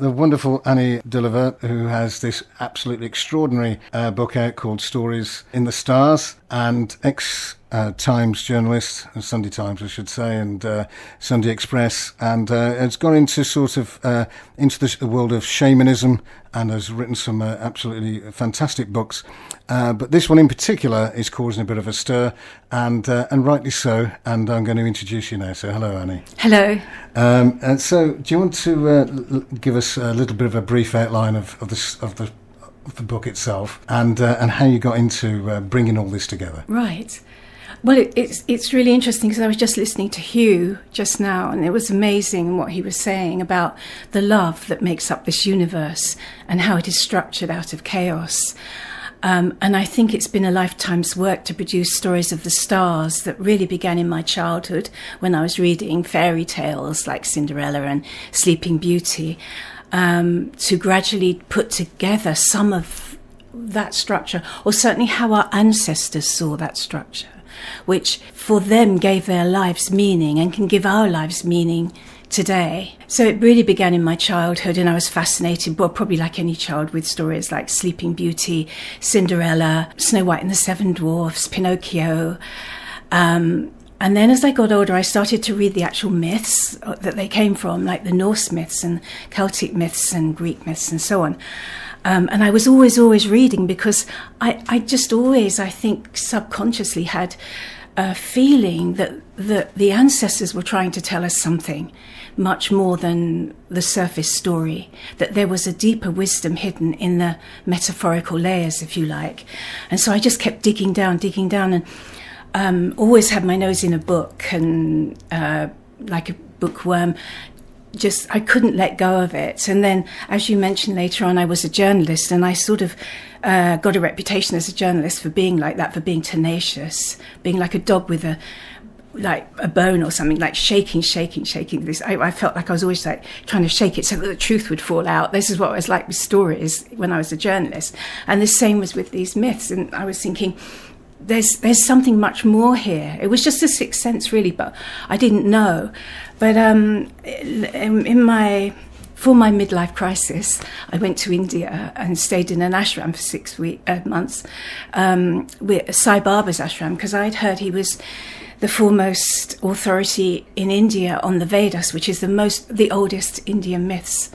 the wonderful Annie Dieu-Le-Veut, who has this absolutely extraordinary book out called Stories in the Stars, and Times journalist, Sunday Times I should say, and Sunday Express, and has gone into sort of into the world of shamanism, and has written some absolutely fantastic books. But this one in particular is causing a bit of a stir, and rightly so. And I'm going to introduce you now. So hello, Annie. Hello. And so, do you want to give us a little bit of a brief outline of the book itself, and how you got into bringing all this together? Right. Well, it's really interesting because I was just listening to Hugh just now, and it was amazing what he was saying about the love that makes up this universe and how it is structured out of chaos. And I think it's been a lifetime's work to produce stories of the stars that really began in my childhood when I was reading fairy tales like Cinderella and Sleeping Beauty, to gradually put together some of that structure, or certainly how our ancestors saw that structure, which for them gave their lives meaning and can give our lives meaning today. So it really began in my childhood, and I was fascinated, well, probably like any child, with stories like Sleeping Beauty, Cinderella, Snow White and the Seven Dwarfs, Pinocchio. And then as I got older, I started to read the actual myths that they came from, like the Norse myths and Celtic myths and Greek myths and so on. And I was always reading because I just always, I think, subconsciously had a feeling that the ancestors were trying to tell us something much more than the surface story, that there was a deeper wisdom hidden in the metaphorical layers, if you like. And so I just kept digging down, and always had my nose in a book, and like a bookworm, I couldn't let go of it. And then, as you mentioned later on, I was a journalist, and I sort of got a reputation as a journalist for being like that, for being tenacious, being like a dog with a bone or something, like shaking this. I felt like I was always like trying to shake it so that the truth would fall out. This is what I was like with stories when I was a journalist. And the same was with these myths. And I was thinking, there's something much more here. It was just a sixth sense, really, but I didn't know. But for my midlife crisis, I went to India and stayed in an ashram for 6 months, with Sai Baba's ashram, because I'd heard he was the foremost authority in India on the Vedas, which is the oldest Indian myths.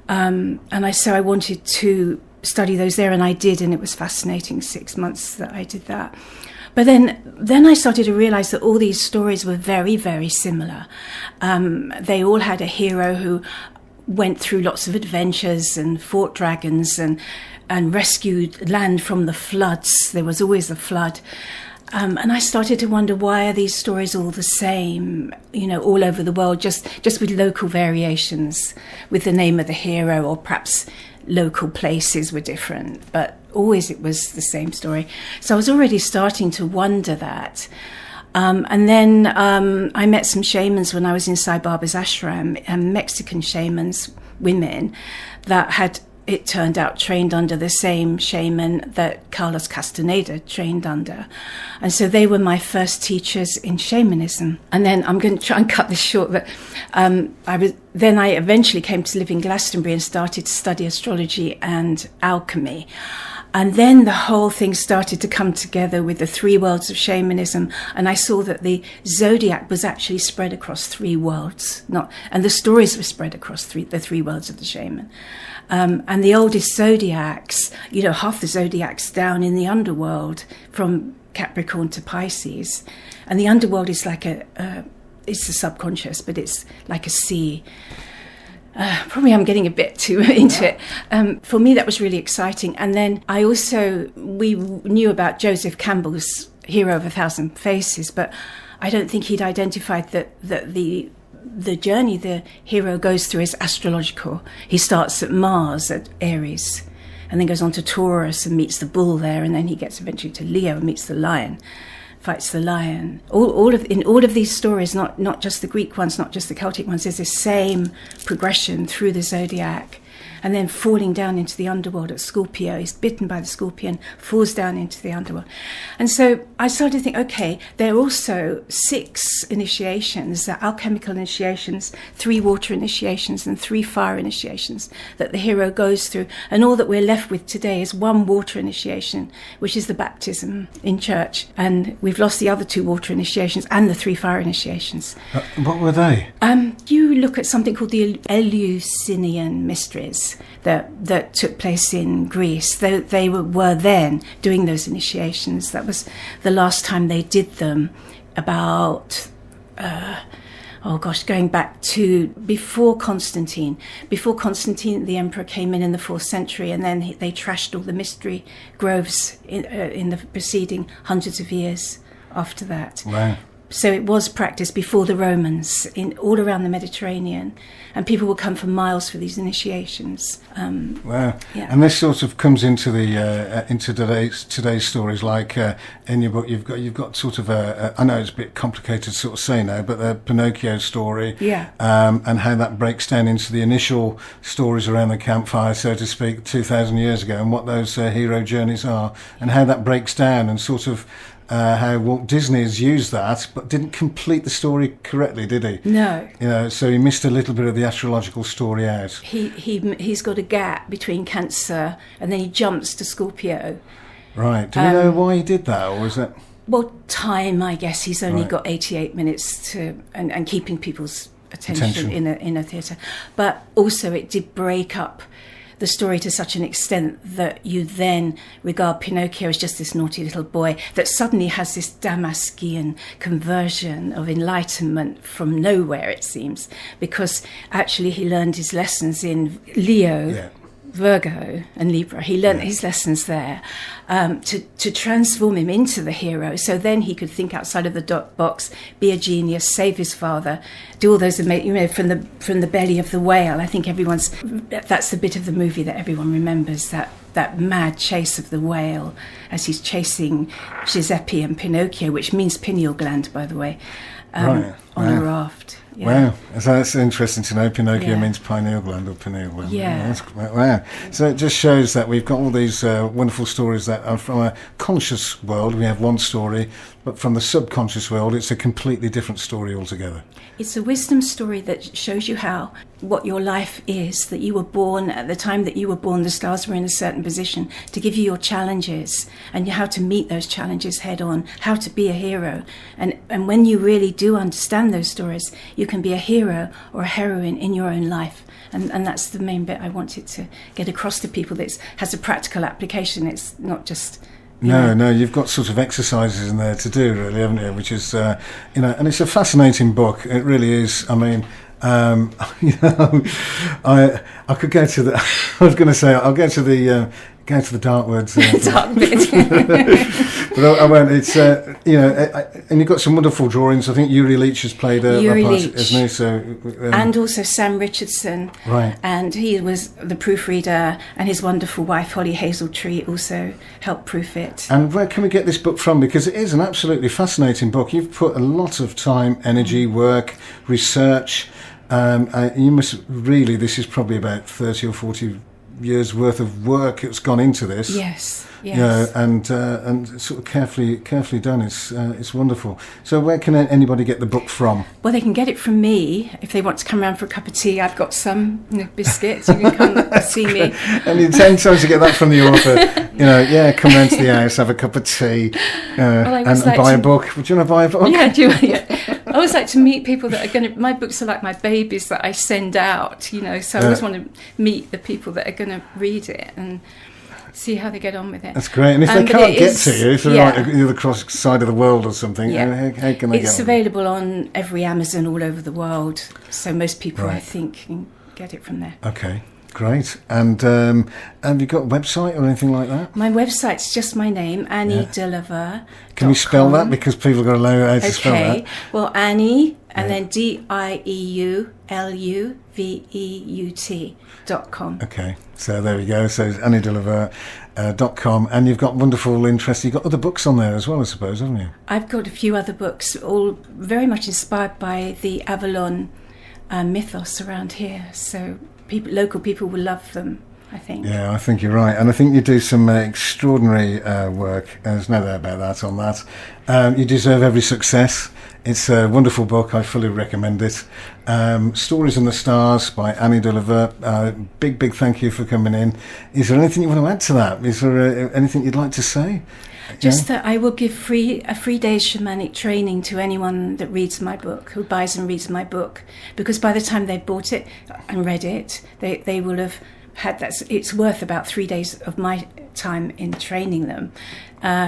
So I wanted to study those there, and I did, and it was fascinating 6 months that I did that. But then I started to realize that all these stories were very, very similar. They all had a hero who went through lots of adventures and fought dragons and rescued land from the floods. There was always a flood. And I started to wonder, why are these stories all the same, all over the world, just with local variations with the name of the hero, or perhaps local places were different, but always it was the same story. So I was already starting to wonder that. And then I met some shamans when I was in Sai Baba's ashram, Mexican shamans, women, that had, it turned out, trained under the same shaman that Carlos Castaneda trained under. And so they were my first teachers in shamanism. And then I'm going to try and cut this short, but I eventually came to live in Glastonbury and started to study astrology and alchemy. And then the whole thing started to come together with the three worlds of shamanism. And I saw that the zodiac was actually spread across three worlds, and the stories were spread across the three worlds of the shaman. And the oldest zodiacs, half the zodiacs down in the underworld, from Capricorn to Pisces. And the underworld is like it's the subconscious, but it's like a sea. Probably I'm getting a bit too into it. For me, that was really exciting. And then we knew about Joseph Campbell's Hero of 1,000 Faces, but I don't think he'd identified that the journey the hero goes through is astrological. He starts at Mars, at Aries, and then goes on to Taurus and meets the bull there, and then he gets eventually to Leo and meets the lion, fights the lion. In all of these stories, not just the Greek ones, not just the Celtic ones, there's this same progression through the zodiac. and then falling down into the underworld at Scorpio. He's bitten by the scorpion, falls down into the underworld. And so I started to think, okay, there are also 6 initiations, alchemical initiations, 3 water initiations and 3 fire initiations that the hero goes through. And all that we're left with today is 1 water initiation, which is the baptism in church. And we've lost the other 2 water initiations and the 3 fire initiations. What were they? You look at something called the Eleusinian mysteries that took place in Greece. They were then doing those initiations. That was the last time they did them, about going back to before Constantine. Before Constantine, the emperor came in the 4th century, and then they trashed all the mystery groves in the preceding hundreds of years after that. Wow. So it was practiced before the Romans all around the Mediterranean, and people would come for miles for these initiations. Wow! Yeah. And this sort of comes into the into today's stories. Like in your book, you've got sort of I know it's a bit complicated to sort of say now, but the Pinocchio story, yeah, and how that breaks down into the initial stories around the campfire, so to speak, 2,000 years ago, and what those hero journeys are, and how that breaks down, and sort of. How Walt Disney has used that, but didn't complete the story correctly, did he? No. So he missed a little bit of the astrological story out. He's got a gap between Cancer, and then he jumps to Scorpio. Right. Do we know why he did that, or was that? Well, time, I guess. He's only Right. got 88 minutes to and keeping people's attention. in a theatre, but also it did break up the story to such an extent that you then regard Pinocchio as just this naughty little boy that suddenly has this Damascian conversion of enlightenment from nowhere, it seems, because actually he learned his lessons in Leo, Yeah. Virgo and Libra. He learnt his lessons there to transform him into the hero, so then he could think outside of the box, be a genius, save his father, do all those from the belly of the whale. I think that's the bit of the movie that everyone remembers, that mad chase of the whale as he's chasing Giuseppe and Pinocchio, which means pineal gland, by the way, on a raft. Yeah. Wow, so that's interesting to know. Pinocchio Yeah. means pineal gland or pineal gland. Yeah. Wow. So it just shows that we've got all these wonderful stories that are from a conscious world. We have one story, but from the subconscious world, it's a completely different story altogether. It's a wisdom story that shows you what your life is, that you were born, at the time that you were born, the stars were in a certain position to give you your challenges and how to meet those challenges head on, how to be a hero. And when you really do understand those stories, you can be a hero or a heroine in your own life. And that's the main bit I wanted to get across to people, that it has a practical application. It's not just... No, you've got sort of exercises in there to do, really, haven't you? Which is, and it's a fascinating book. It really is. I mean, I could go to the. I was going to say I'll go to the dark words. Dark bit. But I won't. It's and you've got some wonderful drawings. I think Yuri Leach has played a part, isn't he? So, and also Sam Richardson. Right. And he was the proofreader, and his wonderful wife Holly Hazeltree also helped proof it. And where can we get this book from? Because it is an absolutely fascinating book. You've put a lot of time, energy, work, research. You must really. This is probably about 30 or 40 years worth of work that's gone into this. Yes. And sort of carefully done. It's wonderful. So where can anybody get the book from? Well, they can get it from me if they want to come around for a cup of tea. I've got some biscuits. You can come see me. And you tend to get that from the author. Come round to the house, have a cup of tea, and buy a book. Would you want to buy a book? Yeah, I always like to meet people that are going to... My books are like my babies that I send out, so I always want to meet the people that are going to read it and see how they get on with it. That's great. And if they can't get to you, if they're like the other cross side of the world or something, how can they get on? It's available on every Amazon all over the world, so most people, I think, can get it from there. Okay. Great. And have you got a website or anything like that? My website's just my name, Annie Dieu-Le-Veut. Can you spell that? Because people have got to know how to spell that. Okay. Well, Annie, and then DIEULUVEUT.com. Okay. So there we go. So it's AnnieDieu-Le-Veut.com. And you've got wonderful interest. You've got other books on there as well, I suppose, haven't you? I've got a few other books, all very much inspired by the Avalon mythos around here. So local people will love them, I think. Yeah, I think you're right. And I think you do some extraordinary work. There's no doubt about that on that. You deserve every success. It's a wonderful book. I fully recommend it. Stories in the Stars by Annie Dieu-Le-Veut. Big thank you for coming in. Is there anything you want to add to that? Is there anything you'd like to say? Just that I will give a 3 days shamanic training to anyone that reads my book, who buys and reads my book, because by the time they've bought it and read it, they will have had that. It's worth about 3 days of my time in training them.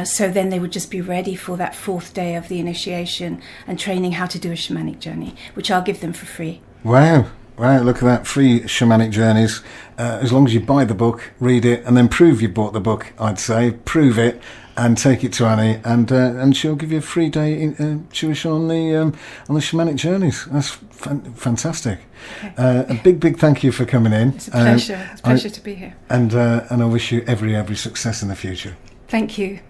So then they would just be ready for that 4th day of the initiation and training how to do a shamanic journey, which I'll give them for free. Wow. Right, look at that, free shamanic journeys. As long as you buy the book, read it, and then prove you bought the book, I'd say. Prove it and take it to Annie, and she'll give you a free day tuition on the shamanic journeys. That's fantastic. Okay. A big thank you for coming in. It's a pleasure. It's a pleasure to be here. And I wish you every success in the future. Thank you.